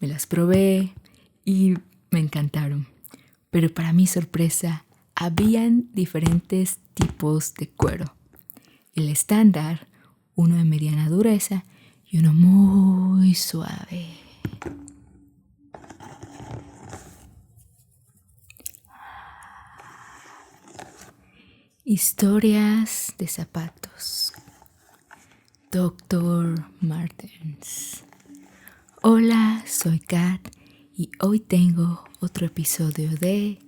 Me las probé y me encantaron. Pero para mi sorpresa, habían diferentes tipos de cuero. El estándar, uno de mediana dureza y uno muy suave. Historias de zapatos. Dr. Martens. Hola, soy Kat y hoy tengo otro episodio de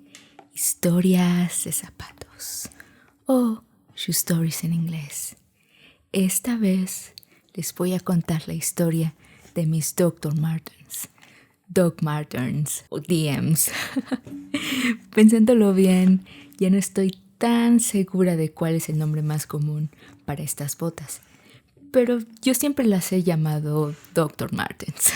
Historias de zapatos o Shoe Stories en inglés. Esta vez les voy a contar la historia de mis Dr. Martens. Doc Martens o DMs. Pensándolo bien, ya no estoy tan segura de cuál es el nombre más común para estas botas, pero yo siempre las he llamado Dr. Martens.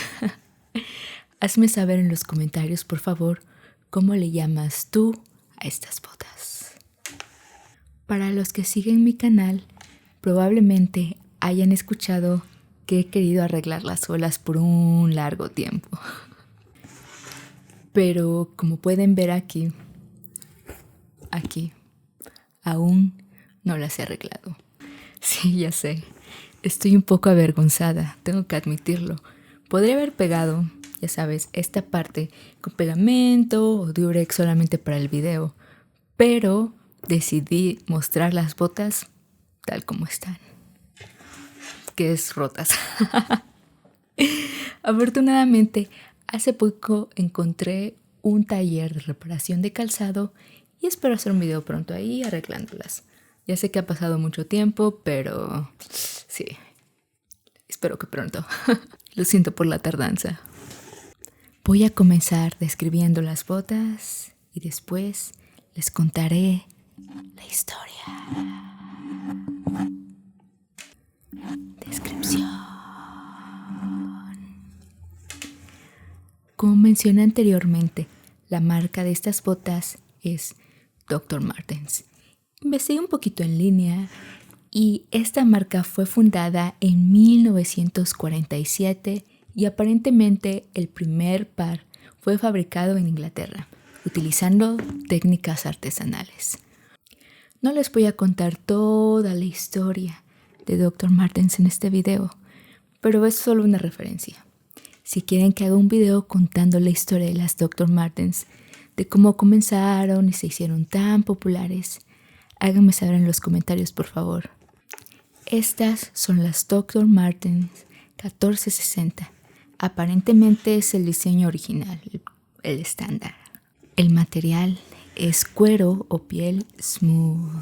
Hazme saber en los comentarios, por favor, cómo le llamas tú a estas botas. Para los que siguen mi canal, probablemente hayan escuchado que he querido arreglar las suelas por un largo tiempo. Pero como pueden ver aquí, aún no las he arreglado. Sí, ya sé. Estoy un poco avergonzada, tengo que admitirlo. Podría haber pegado, ya sabes, esta parte con pegamento o Durex solamente para el video, pero decidí mostrar las botas tal como están, que es rotas. Afortunadamente, hace poco encontré un taller de reparación de calzado y espero hacer un video pronto ahí arreglándolas. Ya sé que ha pasado mucho tiempo, pero sí, espero que pronto. Lo siento por la tardanza. Voy a comenzar describiendo las botas y después les contaré la historia. Descripción. Como mencioné anteriormente, la marca de estas botas es Dr. Martens. Investigué un poquito en línea y esta marca fue fundada en 1947 y aparentemente el primer par fue fabricado en Inglaterra, utilizando técnicas artesanales. No les voy a contar toda la historia de Dr. Martens en este video, pero es solo una referencia. Si quieren que haga un video contando la historia de las Dr. Martens, de cómo comenzaron y se hicieron tan populares, háganme saber en los comentarios, por favor. Estas son las Dr. Martens 1460. Aparentemente es el diseño original, el estándar. El material es cuero o piel smooth.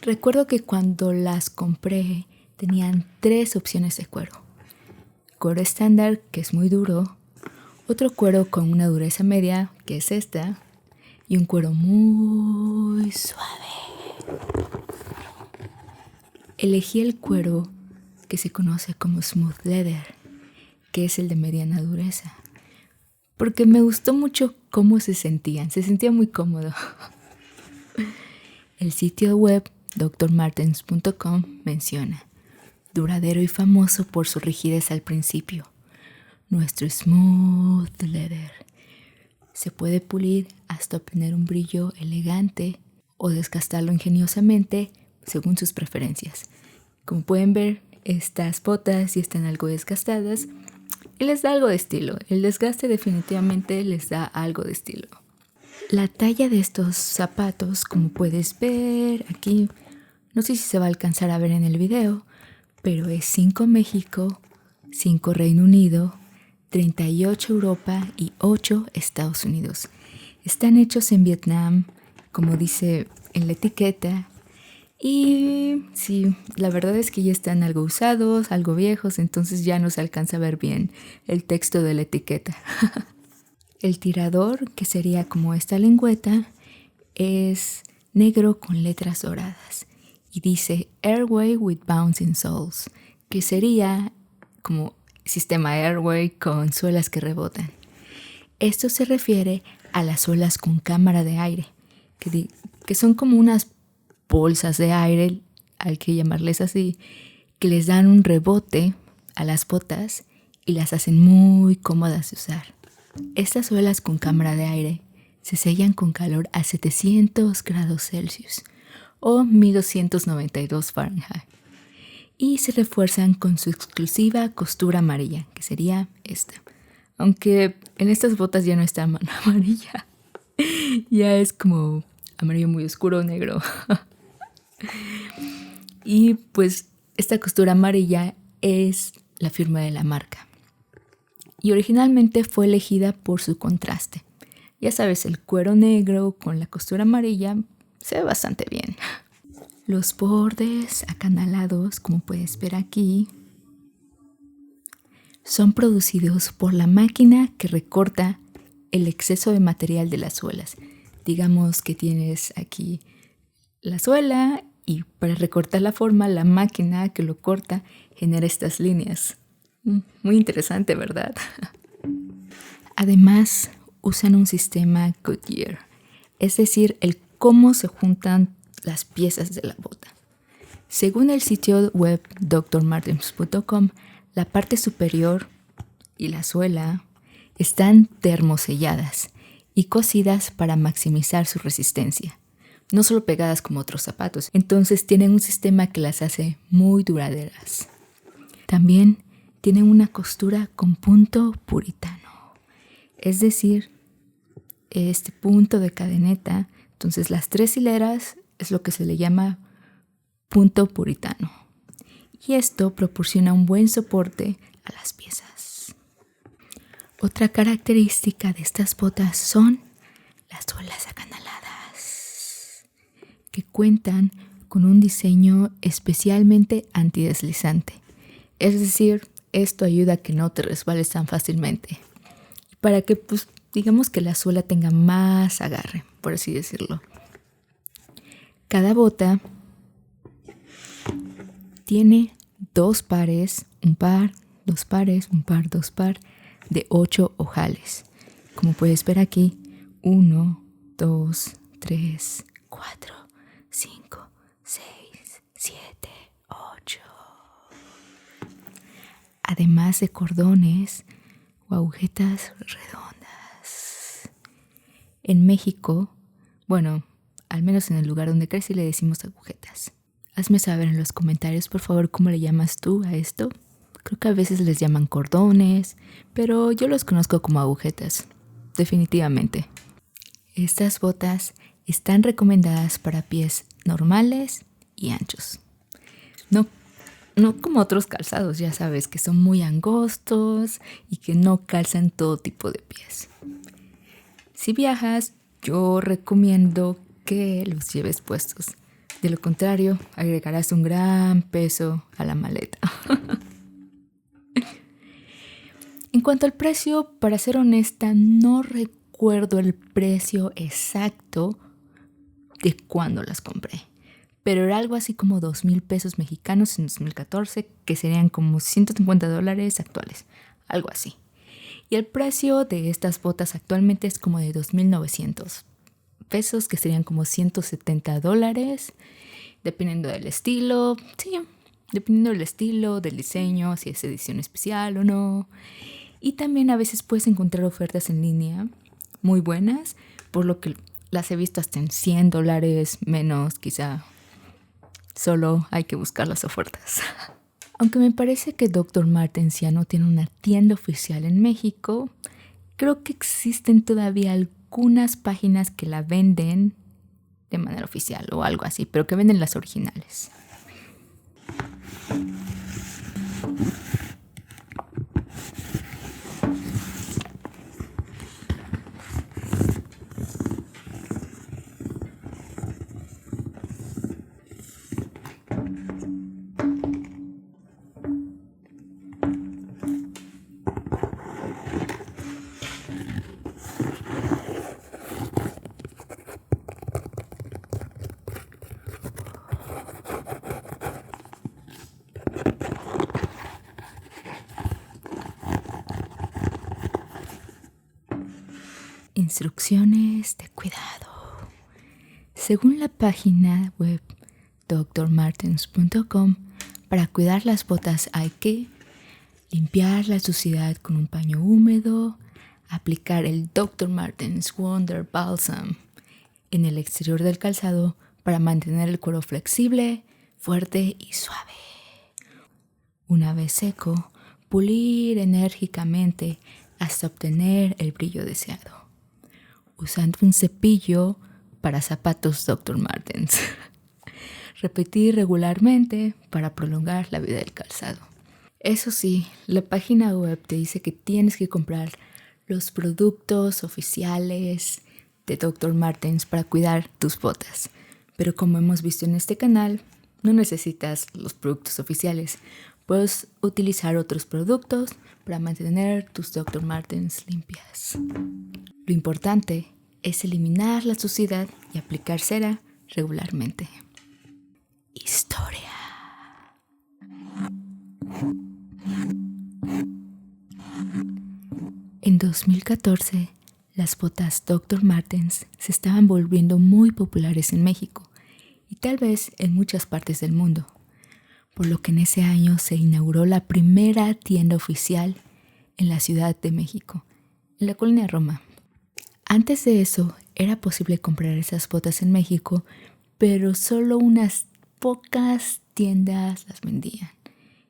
Recuerdo que cuando las compré tenían 3 opciones de cuero. Cuero estándar, que es muy duro, otro cuero con una dureza media, que es esta, y un cuero muy suave. Elegí el cuero que se conoce como smooth leather, que es el de mediana dureza, porque me gustó mucho cómo se sentía muy cómodo. El sitio web drmartens.com menciona: duradero y famoso por su rigidez al principio. Nuestro smooth leather se puede pulir hasta obtener un brillo elegante o desgastarlo ingeniosamente según sus preferencias. Como pueden ver, estas botas ya están algo desgastadas y les da algo de estilo. El desgaste definitivamente les da algo de estilo. La talla de estos zapatos, como puedes ver aquí, no sé si se va a alcanzar a ver en el video, pero es 5 México, 5 Reino Unido, 38 Europa y 8 Estados Unidos. Están hechos en Vietnam, como dice en la etiqueta. Y sí, la verdad es que ya están algo usados, algo viejos, entonces ya no se alcanza a ver bien el texto de la etiqueta. El tirador, que sería como esta lengüeta, es negro con letras doradas y dice Airway with Bouncing Soles, que sería como sistema Airway con suelas que rebotan. Esto se refiere a las suelas con cámara de aire, que son como unas bolsas de aire, hay que llamarles así, que les dan un rebote a las botas y las hacen muy cómodas de usar. Estas suelas con cámara de aire se sellan con calor a 700 grados Celsius o 1292 Fahrenheit y se refuerzan con su exclusiva costura amarilla, que sería esta. Aunque en estas botas ya no está amarilla, ya es como amarillo muy oscuro, negro. Y pues esta costura amarilla es la firma de la marca. Y originalmente fue elegida por su contraste. Ya sabes, el cuero negro con la costura amarilla se ve bastante bien. Los bordes acanalados, como puedes ver aquí, son producidos por la máquina que recorta el exceso de material de las suelas. Digamos que tienes aquí la suela y para recortar la forma, la máquina que lo corta genera estas líneas. Muy interesante, ¿verdad? Además, usan un sistema Goodyear, es decir, el cómo se juntan las piezas de la bota. Según el sitio web drmartens.com, la parte superior y la suela están termoselladas y cosidas para maximizar su resistencia. No solo pegadas como otros zapatos, entonces tienen un sistema que las hace muy duraderas. También tienen una costura con punto puritano, es decir, este punto de cadeneta. Entonces las 3 hileras es lo que se le llama punto puritano. Y esto proporciona un buen soporte a las piezas. Otra característica de estas botas son las suelas acanaladas, que cuentan con un diseño especialmente antideslizante. Es decir, esto ayuda a que no te resbales tan fácilmente. Para que, digamos que la suela tenga más agarre, por así decirlo. Cada bota tiene 2 pares, un par, 2 pares, un par, 2 par, de 8 ojales. Como puedes ver aquí, 1, 2, 3, 4, 5, 6, 7, 8. Además de cordones o agujetas redondas. En México, bueno, al menos en el lugar donde crecí le decimos agujetas. Hazme saber en los comentarios, por favor, cómo le llamas tú a esto. Creo que a veces les llaman cordones, pero yo los conozco como agujetas, definitivamente. Estas botas están recomendadas para pies normales y anchos. No como otros calzados, ya sabes, que son muy angostos y que no calzan todo tipo de pies. Si viajas, yo recomiendo que los lleves puestos. De lo contrario, agregarás un gran peso a la maleta. En cuanto al precio, para ser honesta, no recuerdo el precio exacto de cuando las compré. Pero era algo así como 2,000 pesos mexicanos en 2014, que serían como $150 actuales, algo así. Y el precio de estas botas actualmente es como de 2,900 pesos, que serían como $170, dependiendo del estilo, sí, dependiendo del estilo, del diseño, si es edición especial o no. Y también a veces puedes encontrar ofertas en línea muy buenas, por lo que las he visto hasta en $100 menos, quizá. Solo hay que buscar las ofertas. Aunque me parece que Dr. Martens ya no tiene una tienda oficial en México, creo que existen todavía algunas páginas que la venden de manera oficial o algo así, pero que venden las originales. Instrucciones de cuidado. Según la página web drmartens.com, para cuidar las botas hay que limpiar la suciedad con un paño húmedo, aplicar el Dr. Martens Wonder Balsam en el exterior del calzado para mantener el cuero flexible, fuerte y suave. Una vez seco, pulir enérgicamente hasta obtener el brillo deseado, usando un cepillo para zapatos Dr. Martens. Repetir regularmente para prolongar la vida del calzado. Eso sí, la página web te dice que tienes que comprar los productos oficiales de Dr. Martens para cuidar tus botas. Pero como hemos visto en este canal, no necesitas los productos oficiales. Puedes utilizar otros productos para mantener tus Dr. Martens limpias. Lo importante es eliminar la suciedad y aplicar cera regularmente. Historia. En 2014, las botas Dr. Martens se estaban volviendo muy populares en México y tal vez en muchas partes del mundo, por lo que en ese año se inauguró la primera tienda oficial en la Ciudad de México, en la colonia Roma. Antes de eso, era posible comprar esas botas en México, pero solo unas pocas tiendas las vendían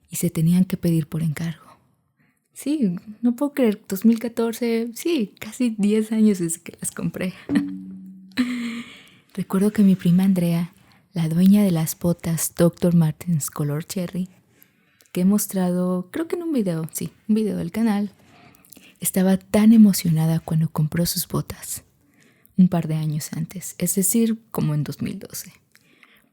y se tenían que pedir por encargo. Sí, no puedo creer, 2014, sí, casi 10 años desde que las compré. Recuerdo que mi prima Andrea, la dueña de las botas Dr. Martens color cherry, que he mostrado, creo que en un video del canal, estaba tan emocionada cuando compró sus botas, un par de años antes, es decir, como en 2012.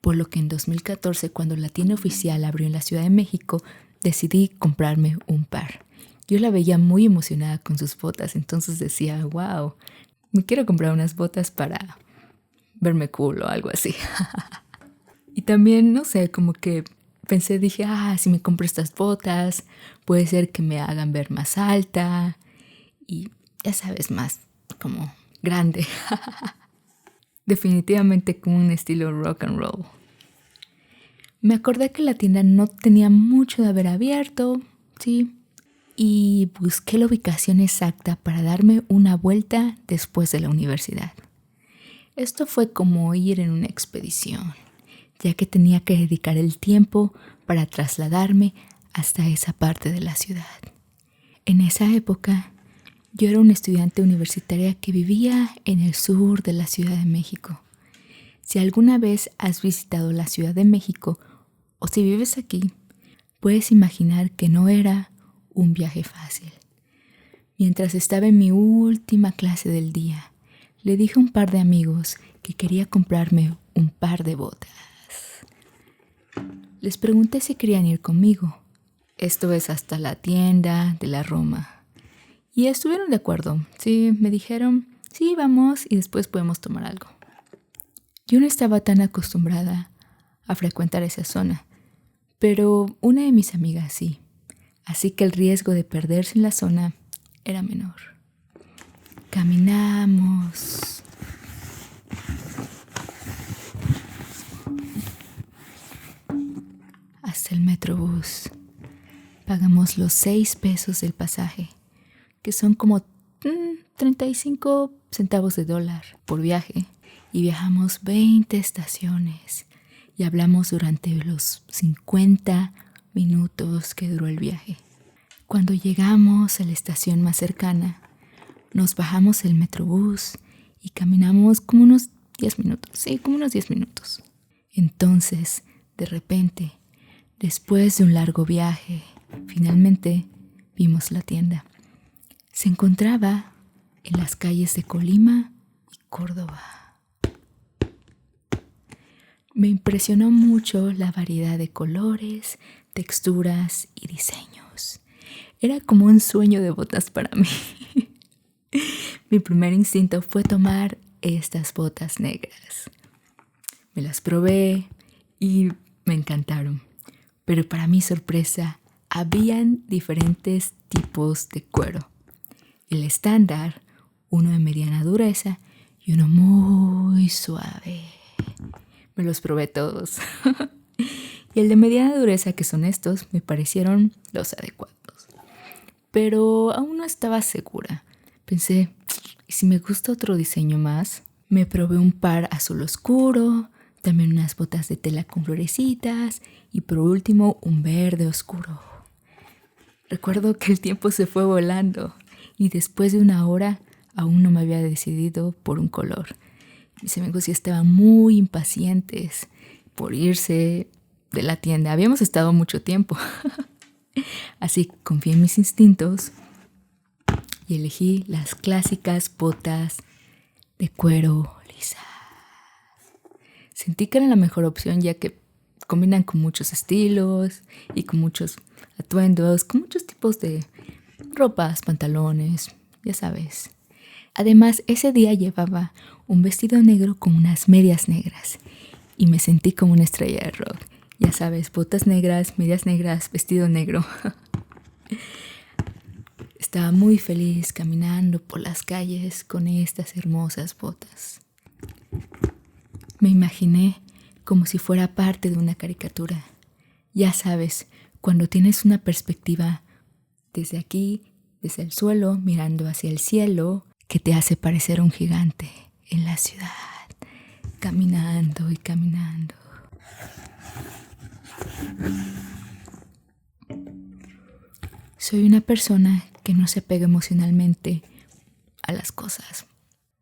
Por lo que en 2014, cuando la tienda oficial abrió en la Ciudad de México, decidí comprarme un par. Yo la veía muy emocionada con sus botas, entonces decía, wow, me quiero comprar unas botas para verme cool o algo así. Y también, no sé, como que pensé, dije, si me compro estas botas, puede ser que me hagan ver más alta y, ya sabes, más como grande. Definitivamente con un estilo rock and roll. Me acordé que la tienda no tenía mucho de haber abierto, sí, y busqué la ubicación exacta para darme una vuelta después de la universidad. Esto fue como ir en una expedición, ya que tenía que dedicar el tiempo para trasladarme hasta esa parte de la ciudad. En esa época, yo era una estudiante universitaria que vivía en el sur de la Ciudad de México. Si alguna vez has visitado la Ciudad de México o si vives aquí, puedes imaginar que no era un viaje fácil. Mientras estaba en mi última clase del día, le dije a un par de amigos que quería comprarme un par de botas. Les pregunté si querían ir conmigo. Esto es hasta la tienda de la Roma. Y estuvieron de acuerdo. Sí, me dijeron, sí, vamos y después podemos tomar algo. Yo no estaba tan acostumbrada a frecuentar esa zona, pero una de mis amigas sí. Así que el riesgo de perderse en la zona era menor. Caminamos. Hasta el Metrobús. Pagamos los 6 pesos del pasaje, que son como 35 centavos de dólar por viaje, y viajamos 20 estaciones y hablamos durante los 50 minutos que duró el viaje. Cuando llegamos a la estación más cercana, nos bajamos del Metrobús y caminamos como unos 10 minutos. Sí, como unos 10 minutos. Entonces, de repente, después de un largo viaje, finalmente vimos la tienda. Se encontraba en las calles de Colima y Córdoba. Me impresionó mucho la variedad de colores, texturas y diseños. Era como un sueño de botas para mí. Mi primer instinto fue tomar estas botas negras. Me las probé y me encantaron. Pero para mi sorpresa, habían diferentes tipos de cuero. El estándar, uno de mediana dureza y uno muy suave. Me los probé todos. Y el de mediana dureza, que son estos, me parecieron los adecuados. pero aún no estaba segura. Pensé, ¿y si me gusta otro diseño más? Me probé un par azul oscuro, también unas botas de tela con florecitas y por último un verde oscuro. Recuerdo que el tiempo se fue volando y después de una hora aún no me había decidido por un color. Mis amigos ya estaban muy impacientes por irse de la tienda. Habíamos estado mucho tiempo. Así confié en mis instintos y elegí las clásicas botas de cuero lisas. Sentí que eran la mejor opción ya que combinan con muchos estilos y con muchos atuendos, con muchos tipos de ropas, pantalones, ya sabes. Además, ese día llevaba un vestido negro con unas medias negras y me sentí como una estrella de rock. Ya sabes, botas negras, medias negras, vestido negro. Estaba muy feliz caminando por las calles con estas hermosas botas. Me imaginé como si fuera parte de una caricatura. Ya sabes, cuando tienes una perspectiva desde aquí, desde el suelo, mirando hacia el cielo, que te hace parecer un gigante en la ciudad, caminando y caminando. Soy una persona que no se apega emocionalmente a las cosas,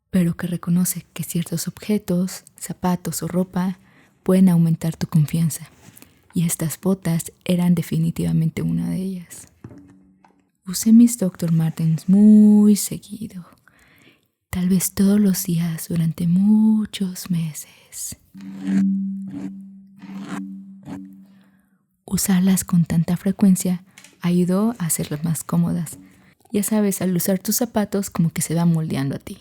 pero que reconoce que ciertos objetos, zapatos o ropa pueden aumentar tu confianza. Y estas botas eran definitivamente una de ellas. Usé mis Dr. Martens muy seguido, tal vez todos los días durante muchos meses. Usarlas con tanta frecuencia ayudó a hacerlas más cómodas. Ya sabes, al usar tus zapatos como que se va moldeando a ti.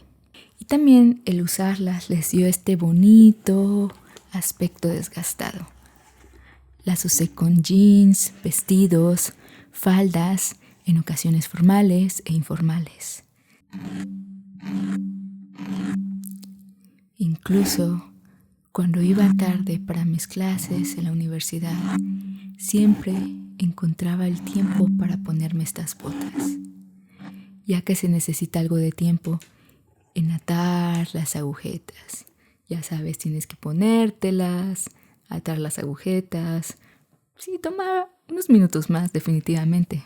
Y también el usarlas les dio este bonito aspecto desgastado. Las usé con jeans, vestidos, faldas, en ocasiones formales e informales. Incluso cuando iba tarde para mis clases en la universidad, siempre encontraba el tiempo para ponerme estas botas, ya que se necesita algo de tiempo en atar las agujetas. Ya sabes, tienes que ponértelas, atar las agujetas. Sí, toma unos minutos más, definitivamente.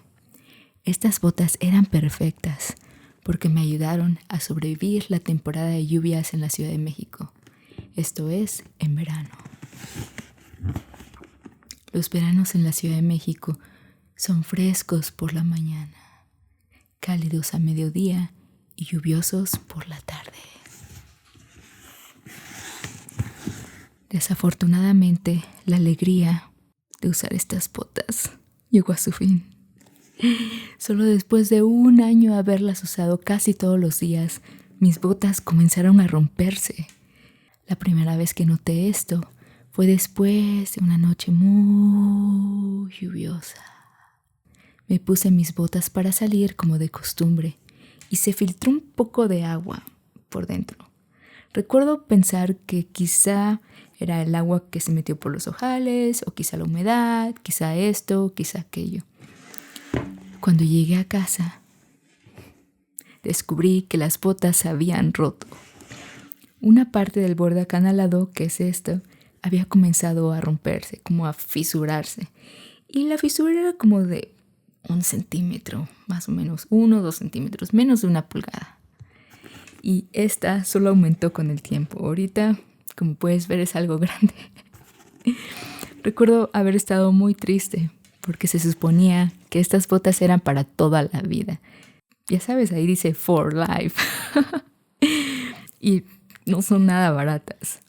Estas botas eran perfectas porque me ayudaron a sobrevivir la temporada de lluvias en la Ciudad de México. Esto es, en verano. Los veranos en la Ciudad de México son frescos por la mañana, cálidos a mediodía y lluviosos por la tarde. Desafortunadamente, la alegría de usar estas botas llegó a su fin. Solo después de un año de haberlas usado casi todos los días, mis botas comenzaron a romperse. La primera vez que noté esto fue después de una noche muy lluviosa. Me puse mis botas para salir como de costumbre y se filtró un poco de agua por dentro. Recuerdo pensar que quizá era el agua que se metió por los ojales, o quizá la humedad, quizá esto, quizá aquello. Cuando llegué a casa, descubrí que las botas se habían roto. Una parte del borde acanalado, que es esto, había comenzado a romperse, como a fisurarse. Y la fisura era como de 1 centímetro, más o menos, 1 o 2 centímetros, menos de 1 pulgada. Y esta solo aumentó con el tiempo. Ahorita, como puedes ver, es algo grande. Recuerdo haber estado muy triste porque se suponía que estas botas eran para toda la vida. Ya sabes, ahí dice for life. Y no son nada baratas.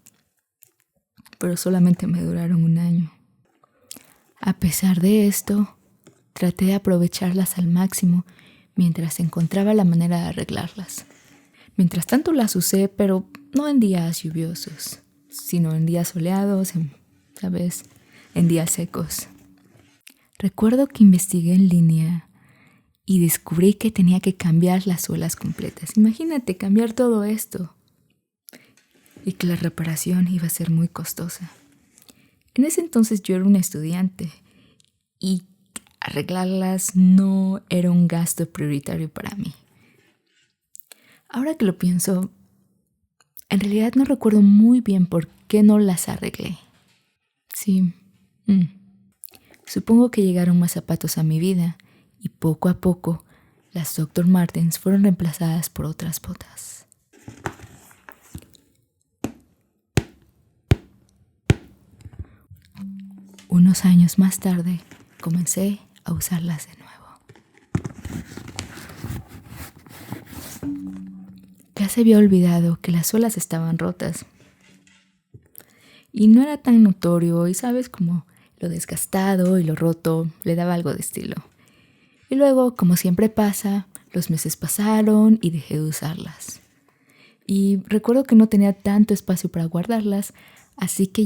Pero solamente me duraron 1 año. A pesar de esto, traté de aprovecharlas al máximo mientras encontraba la manera de arreglarlas. Mientras tanto las usé, pero no en días lluviosos, sino en días soleados, ¿sabes? En días secos. Recuerdo que investigué en línea y descubrí que tenía que cambiar las suelas completas. Imagínate cambiar todo esto. Y que la reparación iba a ser muy costosa. En ese entonces yo era una estudiante y arreglarlas no era un gasto prioritario para mí. Ahora que lo pienso, en realidad no recuerdo muy bien por qué no las arreglé. Sí, supongo que llegaron más zapatos a mi vida y poco a poco las Dr. Martens fueron reemplazadas por otras botas. Unos años más tarde comencé a usarlas de nuevo. Ya se había olvidado que las suelas estaban rotas y no era tan notorio, y sabes, como lo desgastado y lo roto le daba algo de estilo. Y luego, como siempre pasa, los meses pasaron y dejé de usarlas. Y recuerdo que no tenía tanto espacio para guardarlas, así que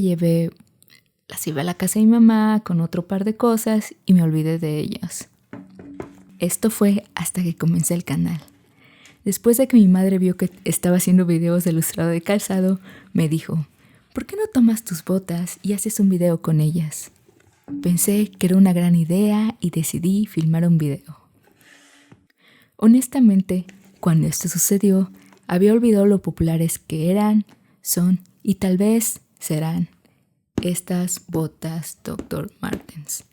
las llevé a la casa de mi mamá con otro par de cosas y me olvidé de ellas. Esto fue hasta que comencé el canal. Después de que mi madre vio que estaba haciendo videos de ilustrado de calzado, me dijo: ¿por qué no tomas tus botas y haces un video con ellas? Pensé que era una gran idea y decidí filmar un video. Honestamente, cuando esto sucedió, había olvidado lo populares que eran, son y tal vez serán estas botas Dr. Martens.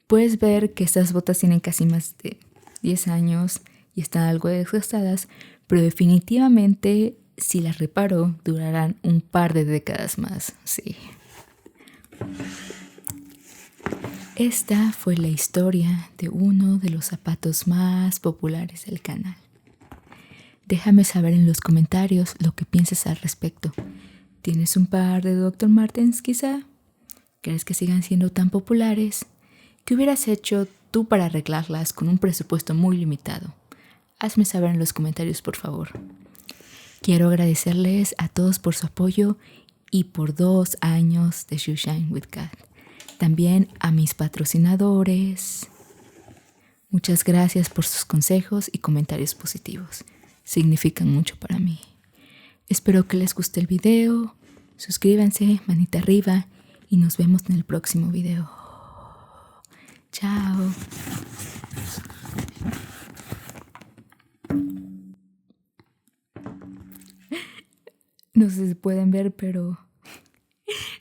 Puedes ver que estas botas tienen casi más de 10 años y están algo desgastadas, pero definitivamente si las reparo durarán un par de décadas más, sí. Esta fue la historia de uno de los zapatos más populares del canal. Déjame saber en los comentarios lo que piensas al respecto. ¿Tienes un par de Dr. Martens quizá? ¿Crees que sigan siendo tan populares? ¿Qué hubieras hecho tú para arreglarlas con un presupuesto muy limitado? Hazme saber en los comentarios, por favor. Quiero agradecerles a todos por su apoyo y por 2 años de Shoe Shine with Kat. También a mis patrocinadores. Muchas gracias por sus consejos y comentarios positivos. Significan mucho para mí. Espero que les guste el video. Suscríbanse, manita arriba y nos vemos en el próximo video. Chao. No sé si pueden ver, pero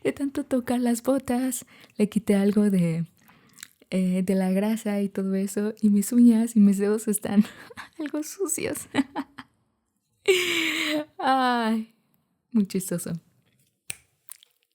de tanto tocar las botas le quité algo de la grasa y todo eso, y mis uñas y mis dedos están algo sucios. Ay, muy chistoso.